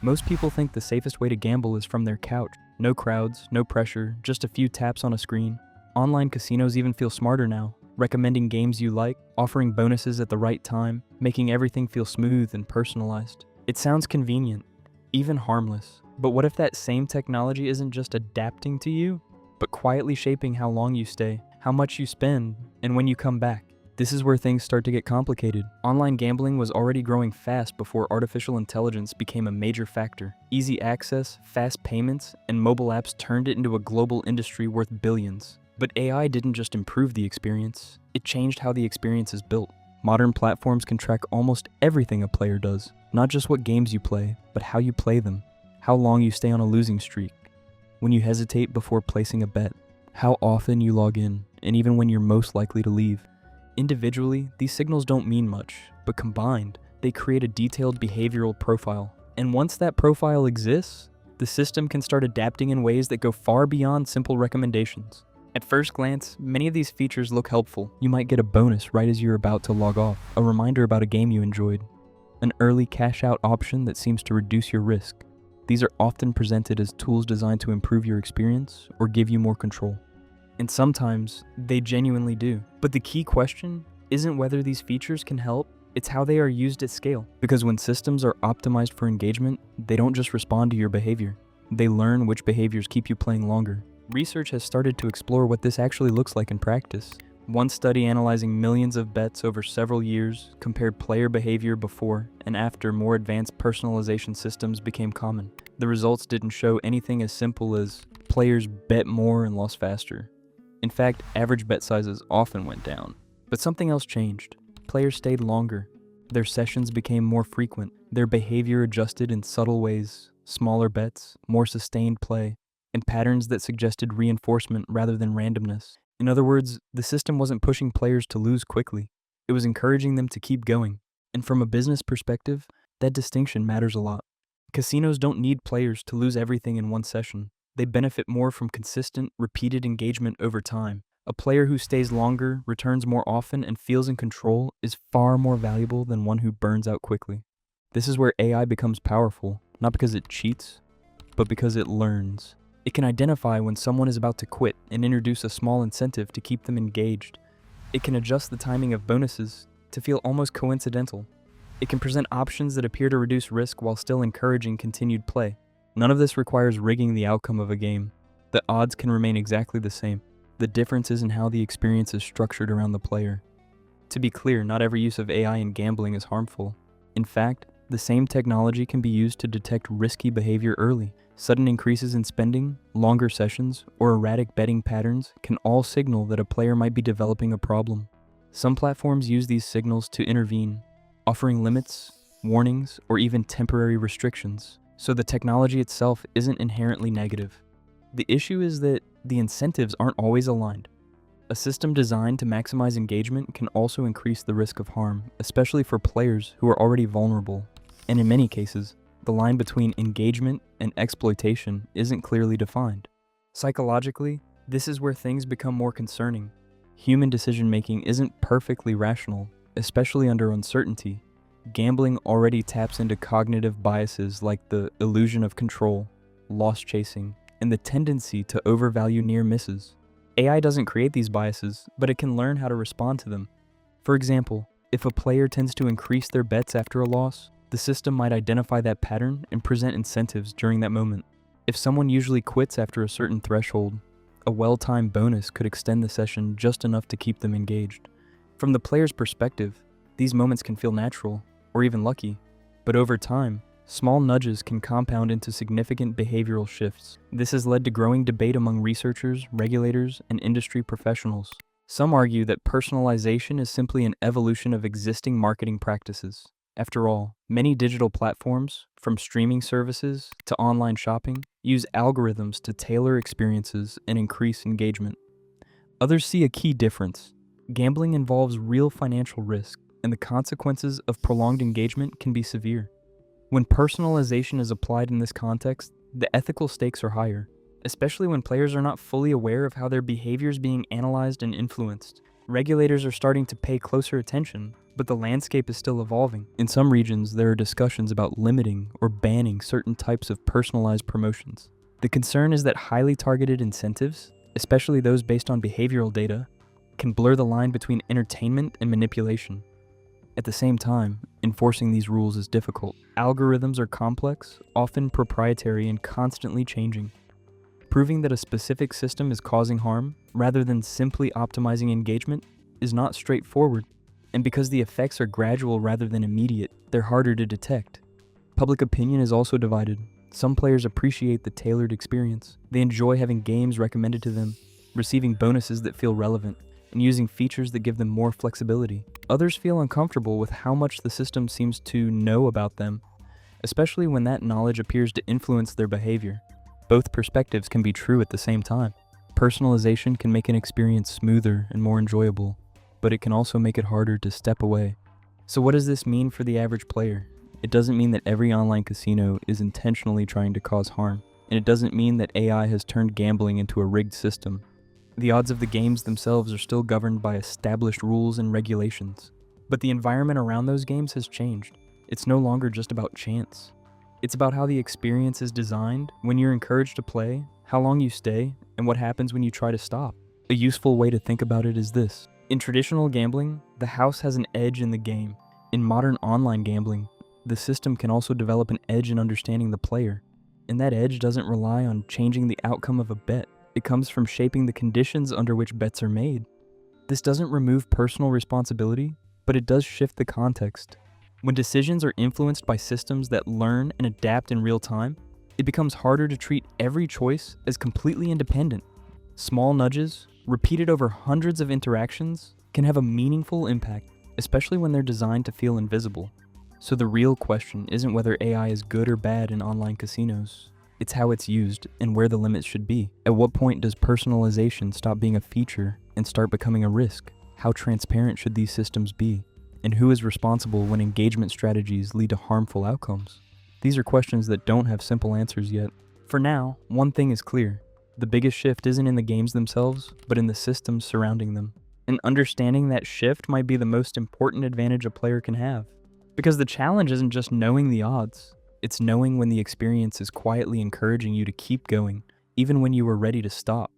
Most people think the safest way to gamble is from their couch. No crowds, no pressure, just a few taps on a screen. Online casinos even feel smarter now, recommending games you like, offering bonuses at the right time, making everything feel smooth and personalized. It sounds convenient, even harmless. But what if that same technology isn't just adapting to you, but quietly shaping how long you stay, how much you spend, and when you come back? This is where things start to get complicated. Online gambling was already growing fast before artificial intelligence became a major factor. Easy access, fast payments, and mobile apps turned it into a global industry worth billions. But AI didn't just improve the experience, it changed how the experience is built. Modern platforms can track almost everything a player does, not just what games you play, but how you play them, how long you stay on a losing streak, when you hesitate before placing a bet, how often you log in, and even when you're most likely to leave. Individually, these signals don't mean much, but combined, they create a detailed behavioral profile. And once that profile exists, the system can start adapting in ways that go far beyond simple recommendations. At first glance, many of these features look helpful. You might get a bonus right as you're about to log off, a reminder about a game you enjoyed, an early cash-out option that seems to reduce your risk. These are often presented as tools designed to improve your experience or give you more control. And sometimes, they genuinely do. But the key question isn't whether these features can help, it's how they are used at scale. Because when systems are optimized for engagement, they don't just respond to your behavior. They learn which behaviors keep you playing longer. Research has started to explore what this actually looks like in practice. One study analyzing millions of bets over several years compared player behavior before and after more advanced personalization systems became common. The results didn't show anything as simple as players bet more and lost faster. In fact, average bet sizes often went down. But something else changed. Players stayed longer. Their sessions became more frequent. Their behavior adjusted in subtle ways, smaller bets, more sustained play, and patterns that suggested reinforcement rather than randomness. In other words, the system wasn't pushing players to lose quickly. It was encouraging them to keep going. And from a business perspective, that distinction matters a lot. Casinos don't need players to lose everything in one session. They benefit more from consistent, repeated engagement over time. A player who stays longer, returns more often, and feels in control is far more valuable than one who burns out quickly. This is where AI becomes powerful, not because it cheats, but because it learns. It can identify when someone is about to quit and introduce a small incentive to keep them engaged. It can adjust the timing of bonuses to feel almost coincidental. It can present options that appear to reduce risk while still encouraging continued play. None of this requires rigging the outcome of a game. The odds can remain exactly the same. The difference is in how the experience is structured around the player. To be clear, not every use of AI in gambling is harmful. In fact, the same technology can be used to detect risky behavior early. Sudden increases in spending, longer sessions, or erratic betting patterns can all signal that a player might be developing a problem. Some platforms use these signals to intervene, offering limits, warnings, or even temporary restrictions. So the technology itself isn't inherently negative. The issue is that the incentives aren't always aligned. A system designed to maximize engagement can also increase the risk of harm, especially for players who are already vulnerable. And in many cases, the line between engagement and exploitation isn't clearly defined. Psychologically, this is where things become more concerning. Human decision-making isn't perfectly rational, especially under uncertainty. Gambling already taps into cognitive biases like the illusion of control, loss chasing, and the tendency to overvalue near misses. AI doesn't create these biases, but it can learn how to respond to them. For example, if a player tends to increase their bets after a loss, the system might identify that pattern and present incentives during that moment. If someone usually quits after a certain threshold, a well-timed bonus could extend the session just enough to keep them engaged. From the player's perspective, these moments can feel natural, or even lucky, but over time, small nudges can compound into significant behavioral shifts. This has led to growing debate among researchers, regulators, and industry professionals. Some argue that personalization is simply an evolution of existing marketing practices. After all, many digital platforms, from streaming services to online shopping, use algorithms to tailor experiences and increase engagement. Others see a key difference. Gambling involves real financial risk, and the consequences of prolonged engagement can be severe. When personalization is applied in this context, the ethical stakes are higher, especially when players are not fully aware of how their behavior is being analyzed and influenced. Regulators are starting to pay closer attention, but the landscape is still evolving. In some regions, there are discussions about limiting or banning certain types of personalized promotions. The concern is that highly targeted incentives, especially those based on behavioral data, can blur the line between entertainment and manipulation. At the same time, enforcing these rules is difficult. Algorithms are complex, often proprietary, and constantly changing. Proving that a specific system is causing harm, rather than simply optimizing engagement, is not straightforward. And because the effects are gradual rather than immediate, they're harder to detect. Public opinion is also divided. Some players appreciate the tailored experience. They enjoy having games recommended to them, receiving bonuses that feel relevant, and using features that give them more flexibility. Others feel uncomfortable with how much the system seems to know about them, especially when that knowledge appears to influence their behavior. Both perspectives can be true at the same time. Personalization can make an experience smoother and more enjoyable, but it can also make it harder to step away. So what does this mean for the average player? It doesn't mean that every online casino is intentionally trying to cause harm, and it doesn't mean that AI has turned gambling into a rigged system. The odds of the games themselves are still governed by established rules and regulations, but the environment around those games has changed. It's no longer just about chance. It's about how the experience is designed, when you're encouraged to play, how long you stay, and what happens when you try to stop. A useful way to think about it is this. In traditional gambling, the house has an edge in the game. In modern online gambling, the system can also develop an edge in understanding the player. And that edge doesn't rely on changing the outcome of a bet. It comes from shaping the conditions under which bets are made. This doesn't remove personal responsibility, but it does shift the context. When decisions are influenced by systems that learn and adapt in real time, it becomes harder to treat every choice as completely independent. Small nudges, repeated over hundreds of interactions, can have a meaningful impact, especially when they're designed to feel invisible. So the real question isn't whether AI is good or bad in online casinos. It's how it's used and where the limits should be. At what point does personalization stop being a feature and start becoming a risk? How transparent should these systems be? And who is responsible when engagement strategies lead to harmful outcomes? These are questions that don't have simple answers yet. For now, one thing is clear. The biggest shift isn't in the games themselves, but in the systems surrounding them. And understanding that shift might be the most important advantage a player can have. Because the challenge isn't just knowing the odds, it's knowing when the experience is quietly encouraging you to keep going, even when you are ready to stop.